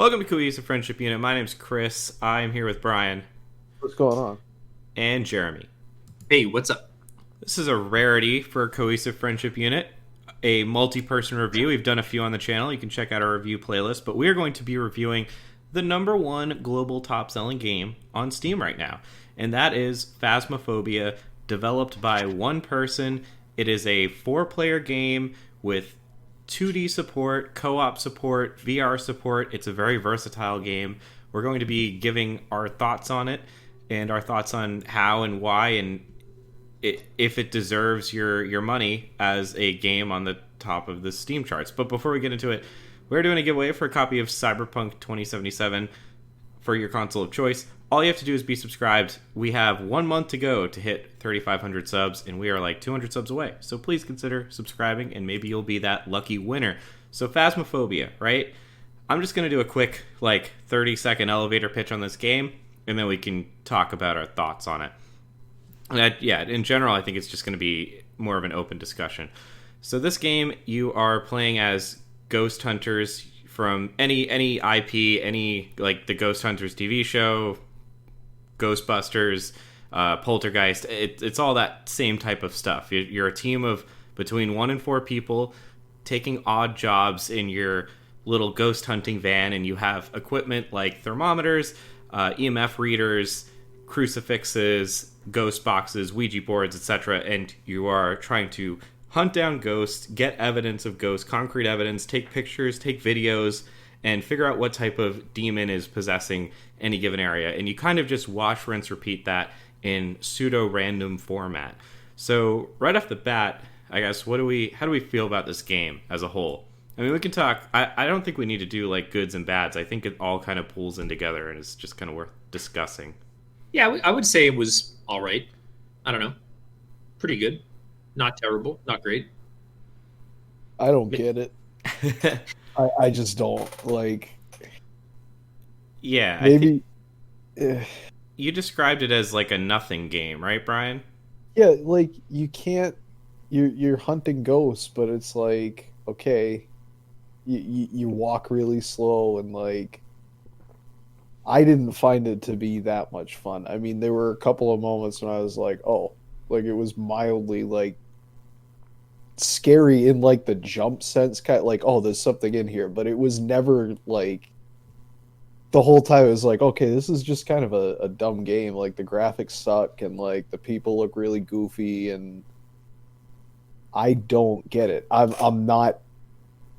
Welcome to Cohesive Friendship Unit. My name's Chris. I'm here with Brian What's going on? and Jeremy. Hey, what's up? This is a rarity for Cohesive Friendship Unit, a multi-person review. We've done a few on the channel. You can check out our review playlist, but we are going to be reviewing the number one global top-selling game on Steam right now, and that is Phasmophobia, developed by one person. It is a 4-player game with 2D support, co-op support, VR support. It's a very versatile game. We're going to be giving our thoughts on it and our thoughts on how and why and if it deserves your money as a game on the top of the Steam charts. But before we get into it, we're doing a giveaway for a copy of Cyberpunk 2077 for your console of choice. All you have to do is be subscribed. We have 1 month to go to hit 3,500 subs, and we are like 200 subs away. So please consider subscribing, and maybe you'll be that lucky winner. So Phasmophobia, right? I'm just going to do a quick, 30-second elevator pitch on this game, and then we can talk about our thoughts on it. In general, I think it's just going to be more of an open discussion. So this game, you are playing as ghost hunters from any IP, the Ghost Hunters TV show, Ghostbusters, Poltergeist. It's all that same type of stuff. You're a team of between 1 and 4 people taking odd jobs in your little ghost hunting van, and you have equipment like thermometers, EMF readers, crucifixes, ghost boxes, Ouija boards, etc. And you are trying to hunt down ghosts, get evidence of ghosts, concrete evidence, take pictures, take videos, and figure out what type of demon is possessing any given area. And you kind of just wash, rinse, repeat that in pseudo-random format. So right off the bat, I guess, how do we feel about this game as a whole? I mean, we can talk. I don't think we need to do goods and bads. I think it all kind of pulls in together and is just kind of worth discussing. Yeah, I would say it was all right. I don't know. Pretty good. Not terrible. Not great. I don't get it. I just don't Yeah, maybe. You described it as a nothing game, right, Brian? Yeah, you can't. You're hunting ghosts, but it's okay. You walk really slow and I didn't find it to be that much fun. I mean, there were a couple of moments when I was it was mildly scary in the jump sense, kind of oh, there's something in here, but it was never the whole time it was okay, this is just kind of a dumb game. The graphics suck and the people look really goofy, and I don't get it. I'm not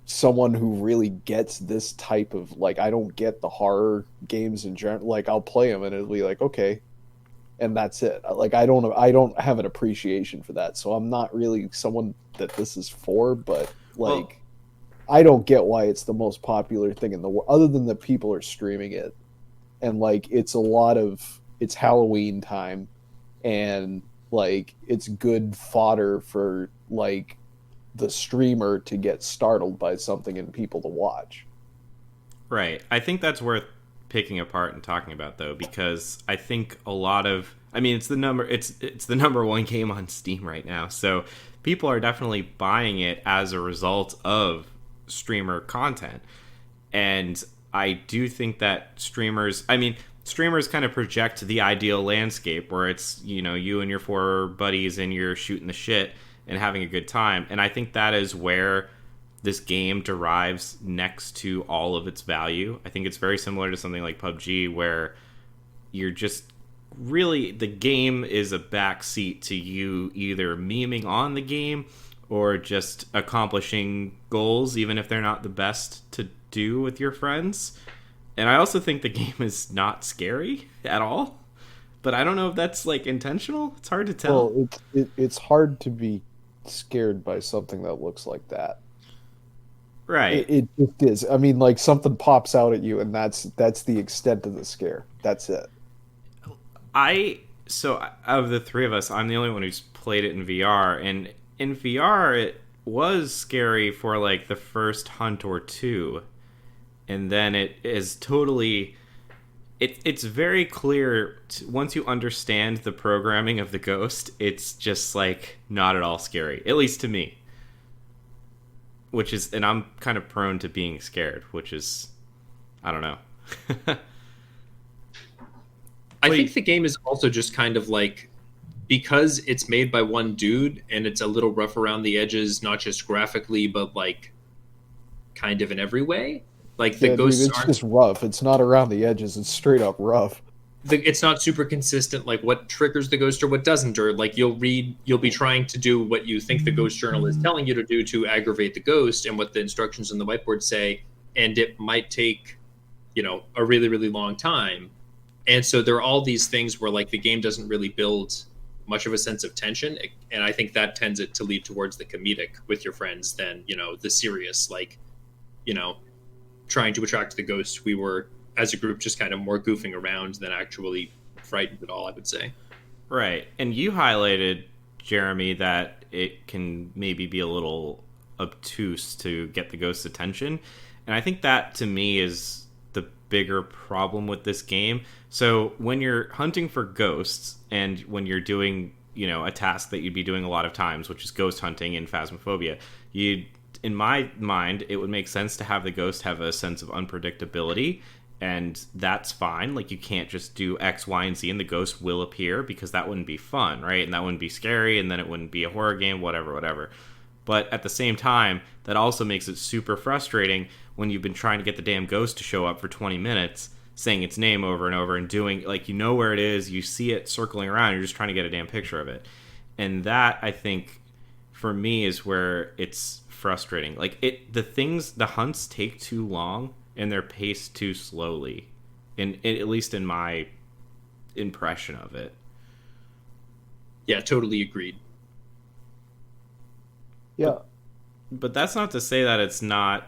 someone who really gets this type of I don't get the horror games in general. I'll play them and it'll be okay, and that's it. I don't have an appreciation for that, so I'm not really someone that this is for. But I don't get why it's the most popular thing in the world, other than that people are streaming it, and it's Halloween time, and it's good fodder for the streamer to get startled by something and people to watch. Right. I think that's worth picking apart and talking about, though, because I think it's the number one game on Steam right now, so people are definitely buying it as a result of streamer content. And I do think that streamers kind of project the ideal landscape where it's, you and your 4 buddies and you're shooting the shit and having a good time. And I think that is where this game derives next to all of its value. I think it's very similar to something like PUBG, where you're just really, the game is a backseat to you either memeing on the game or just accomplishing goals, even if they're not the best to do with your friends. And I also think the game is not scary at all, but I don't know if that's intentional. It's hard to tell. Well, it's hard to be scared by something that looks like that. Right. It just is. I mean, something pops out at you, and that's the extent of the scare. That's it. So of the 3 of us, I'm the only one who's played it in VR, and in VR it was scary for the first hunt or 2, and then it is totally. It's very clear once you understand the programming of the ghost, it's just not at all scary, at least to me. And I'm kind of prone to being scared, which is I don't know. I think the game is also just kind of like, because it's made by one dude and it's a little rough around the edges, not just graphically, but like kind of in every way. Like the Yeah, dude, ghosts it's aren't, just rough. It's not around the edges. It's straight up rough. it's not super consistent, like what triggers the ghost or what doesn't, or like you'll be trying to do what you think the ghost journal is telling you to do to aggravate the ghost and what the instructions on the whiteboard say, and it might take, a really, really long time. And so there are all these things where like the game doesn't really build much of a sense of tension, and I think that tends it to lead towards the comedic with your friends than the serious, like you know trying to attract the ghost. We were, as a group, just kind of more goofing around than actually frightened at all, I would say. Right. And you highlighted, Jeremy, that it can maybe be a little obtuse to get the ghost's attention. And I think that, to me, is the bigger problem with this game. So when you're hunting for ghosts and when you're doing, a task that you'd be doing a lot of times, which is ghost hunting in Phasmophobia, in my mind, it would make sense to have the ghost have a sense of unpredictability, and that's fine. Like, you can't just do X, Y, and Z and the ghost will appear, because that wouldn't be fun, right? And that wouldn't be scary, and then it wouldn't be a horror game, whatever. But at the same time, that also makes it super frustrating when you've been trying to get the damn ghost to show up for 20 minutes, saying its name over and over and doing, like, where it is, you see it circling around, you're just trying to get a damn picture of it. And that, I think, for me, is where it's frustrating. Like, the hunts take too long and they're paced too slowly, at least in my impression of it. Yeah, totally agreed. Yeah. But that's not to say that it's not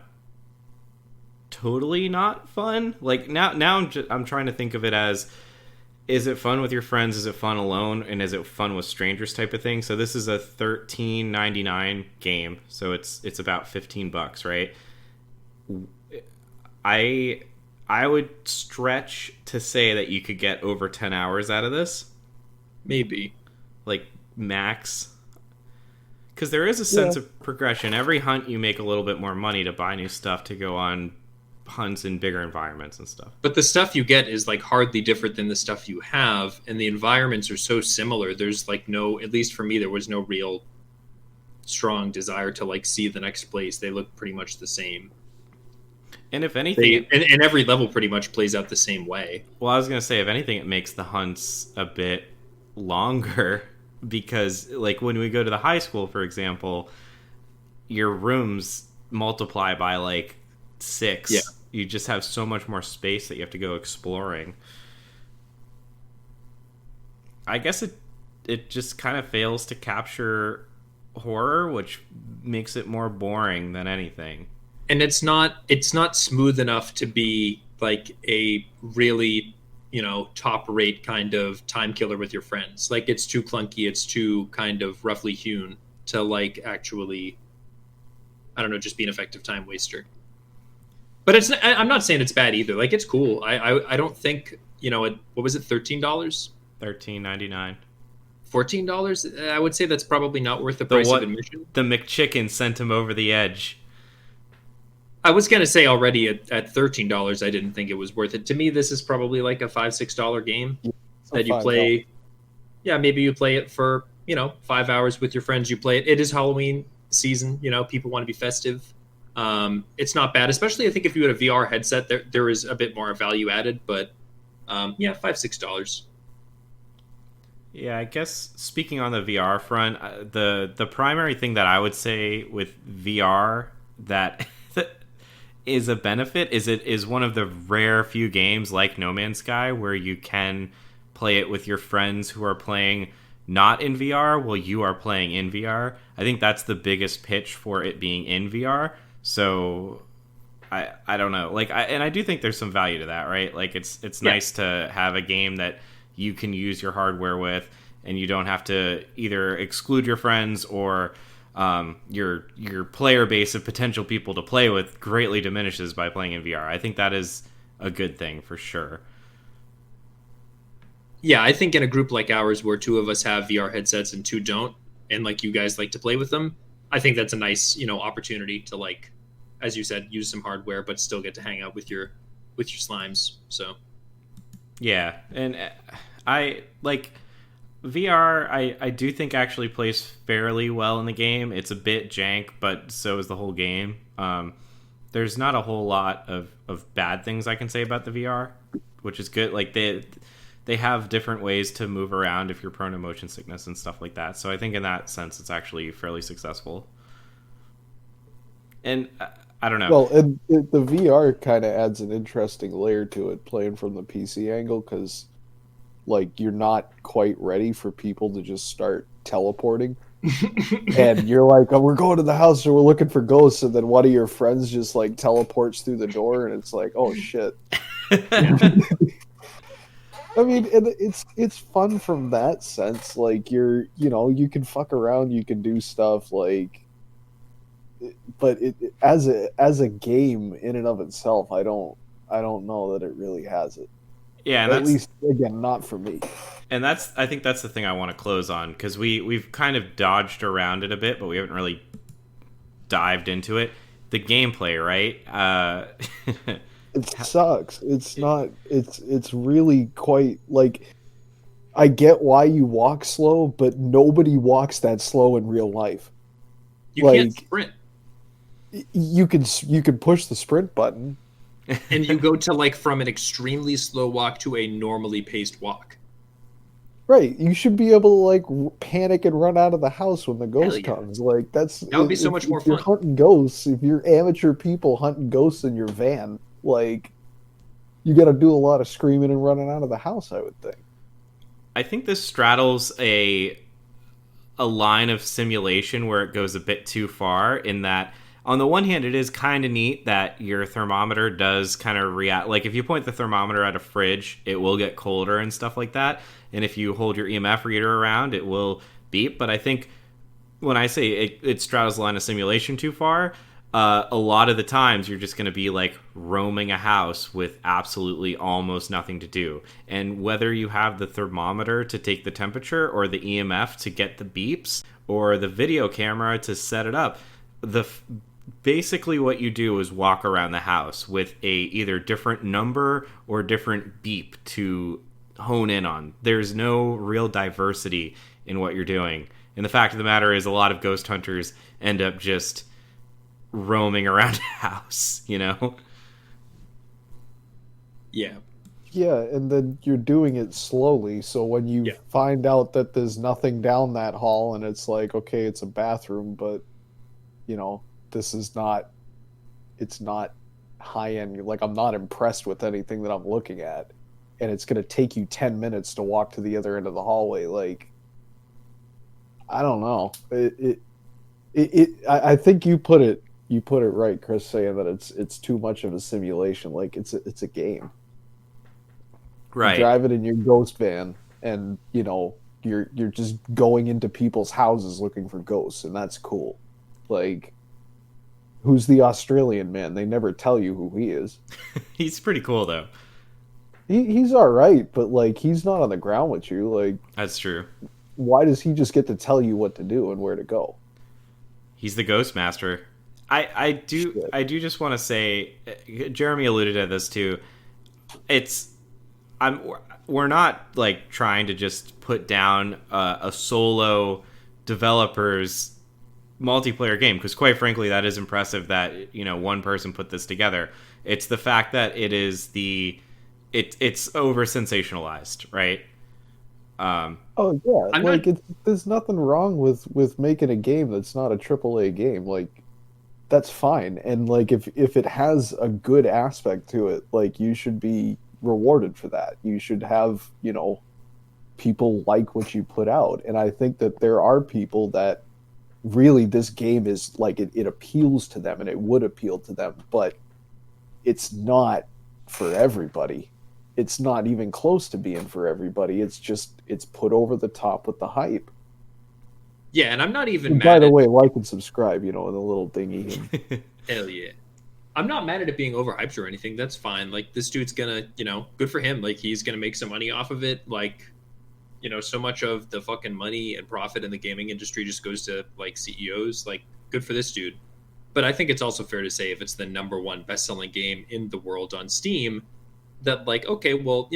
totally not fun. Like, now I'm trying to think of it as, is it fun with your friends? Is it fun alone? And is it fun with strangers type of thing? So this is a $13.99 game. So it's about $15, right? I would stretch to say that you could get over 10 hours out of this. Maybe. Like, max. Because there is a sense of progression. Every hunt, you make a little bit more money to buy new stuff to go on hunts in bigger environments and stuff. But the stuff you get is like hardly different than the stuff you have, and the environments are so similar. There's like no, at least for me, there was no real strong desire to like see the next place. They look pretty much the same. And if anything, and every level pretty much plays out the same way. Well, I was going to say, if anything, it makes the hunts a bit longer, because like when we go to the high school, for example, your rooms multiply by like 6. Yeah. You just have so much more space that you have to go exploring. I guess it just kind of fails to capture horror, which makes it more boring than anything. And it's not smooth enough to be like a really, top rate kind of time killer with your friends. Like, it's too clunky, it's too kind of roughly hewn to like actually, I don't know, just be an effective time waster. But I'm not saying it's bad either. Like, it's cool. I don't think, what was it, $13? $13.99. $14? I would say that's probably not worth the price of admission. The McChicken sent him over the edge. I was going to say already at $13, I didn't think it was worth it. To me, this is probably like a $5-6 game that you play. Yeah, maybe you play it for, 5 hours with your friends. You play it. It is Halloween season. People want to be festive. It's not bad, especially I think if you had a VR headset, there is a bit more value added. But $5-6. Yeah, I guess speaking on the VR front, the primary thing that I would say with VR that is a benefit is it is one of the rare few games like No Man's Sky where you can play it with your friends who are playing not in VR while you are playing in VR. I think that's the biggest pitch for it being in VR. So I don't know. Like, I do think there's some value to that, right? Like, it's nice to have a game that you can use your hardware with, and you don't have to either exclude your friends or your player base of potential people to play with greatly diminishes by playing in VR. I think that is a good thing for sure. Yeah, I think in a group like ours where 2 of us have VR headsets and 2 don't, and like you guys like to play with them, I think that's a nice, opportunity to, like, as you said, use some hardware but still get to hang out with your with your slimes. So Yeah, and I like VR. I do think actually plays fairly well in the game. It's a bit jank, but so is the whole game. There's not a whole lot of bad things I can say about the VR, which is good. Like they have different ways to move around if you're prone to motion sickness and stuff like that. So I think in that sense, it's actually fairly successful. And I don't know. Well, and the VR kind of adds an interesting layer to it, playing from the PC angle, because like you're not quite ready for people to just start teleporting, and you're like, "Oh, we're going to the house, or we're looking for ghosts," and then one of your friends just like teleports through the door, and it's like, "Oh shit." I mean, and it's fun from that sense. Like you can fuck around, you can do stuff like, but as a game in and of itself, I don't know that it really has it. Yeah, and At least again, not for me. And I think that's the thing I want to close on, because we've kind of dodged around it a bit, but we haven't really dived into it. The gameplay, right? It sucks. It's not. It's really quite like. I get why you walk slow, but nobody walks that slow in real life. You can't sprint. You can push the sprint button, and you go to like from an extremely slow walk to a normally paced walk. Right, you should be able to like panic and run out of the house when the ghost comes. Like that would be so much more fun. If you're hunting ghosts, if you're amateur people hunting ghosts in your van, like you got to do a lot of screaming and running out of the house, I would think. I think this straddles a line of simulation where it goes a bit too far, in that on the one hand, it is kind of neat that your thermometer does kind of react. Like if you point the thermometer at a fridge, it will get colder and stuff like that. And if you hold your EMF reader around, it will beep. But I think when I say it straddles the line of simulation too far, a lot of the times you're just going to be like roaming a house with absolutely almost nothing to do. And whether you have the thermometer to take the temperature, or the EMF to get the beeps, or the video camera to set it up, basically what you do is walk around the house with a either different number or different beep to hone in on. There's no real diversity in what you're doing. And the fact of the matter is, a lot of ghost hunters end up just roaming around a house, you know? Yeah. Yeah, and then you're doing it slowly, so when you find out that there's nothing down that hall, and it's like, okay, it's a bathroom, but, you know, it's not high-end. Like, I'm not impressed with anything that I'm looking at, and it's going to take you 10 minutes to walk to the other end of the hallway. Like, I don't know. I think you put it right, Chris, saying that it's too much of a simulation. Like, it's a game. Right. You drive it in your ghost van, and you know you're just going into people's houses looking for ghosts, and that's cool. Like, who's the Australian man? They never tell you who he is. He's pretty cool though. He's all right, but like he's not on the ground with you. Like, that's true. Why does he just get to tell you what to do and where to go? He's the ghost master. I do just want to say, Jeremy alluded to this too. We're not like trying to just put down a solo developer's multiplayer game, because quite frankly that is impressive that, you know, one person put this together. It's the fact that it's over sensationalized, right? Oh yeah, there's nothing wrong with making a game that's not a AAA game. Like, that's fine, and like if it has a good aspect to it, like you should be rewarded for that. You should have, you know, people like what you put out, and I think that there are people that really this game is like it appeals to them, and it would appeal to them, but it's not for everybody. It's not even close to being for everybody. It's put over the top with the hype. Yeah, and I'm not even mad. By the way, like and subscribe, you know, in the little dingy. Hell yeah. I'm not mad at it being overhyped or anything. That's fine. Like, this dude's gonna, you know, good for him. Like, he's gonna make some money off of it. Like, you know, so much of the fucking money and profit in the gaming industry just goes to like CEOs. Like, good for this dude. But I think it's also fair to say if it's the number one best-selling game in the world on Steam, that like, okay, well,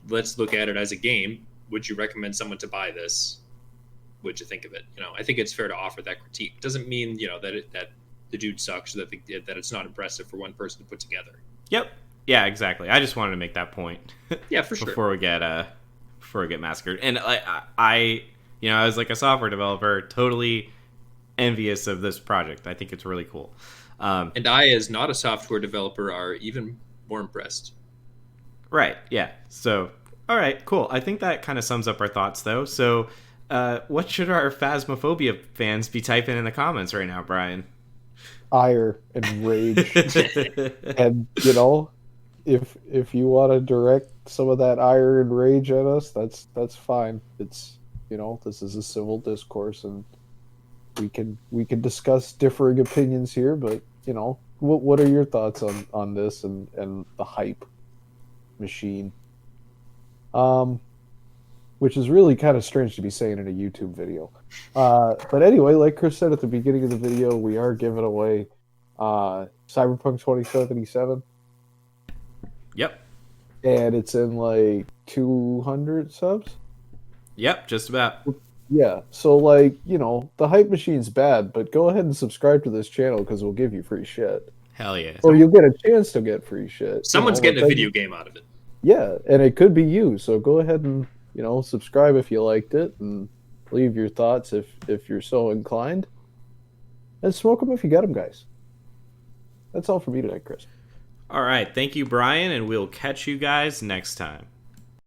let's look at it as a game. Would you recommend someone to buy this? What'd you think of it? I think it's fair to offer that critique. Doesn't mean that the dude sucks, that it's not impressive for one person to put together. Yep. Yeah, exactly. I just wanted to make that point. Yeah, for sure. Before we get massacred. And I as like a software developer, totally envious of this project. I think it's really cool. And I, as not a software developer, are even more impressed. Right. Yeah. So, all right, cool. I think that kind of sums up our thoughts, though. So, what should our Phasmophobia fans be typing in the comments right now, Brian? Ire and rage. And, if you want to direct some of that ire and rage at us, that's fine. It's, this is a civil discourse, and we can discuss differing opinions here, but, what are your thoughts on this and the hype machine? Which is really kind of strange to be saying in a YouTube video. But anyway, like Chris said at the beginning of the video, we are giving away Cyberpunk 2077. Yep. And it's in like 200 subs? Yep, just about. Yeah, so like, the hype machine's bad, but go ahead and subscribe to this channel because we'll give you free shit. Hell yeah. Or you'll get a chance to get free shit. Someone's getting a video game out of it. Yeah, and it could be you, so go ahead and, subscribe if you liked it, and leave your thoughts if you're so inclined. And smoke them if you got them, guys. That's all for me tonight, Chris. All right, thank you, Brian, and we'll catch you guys next time.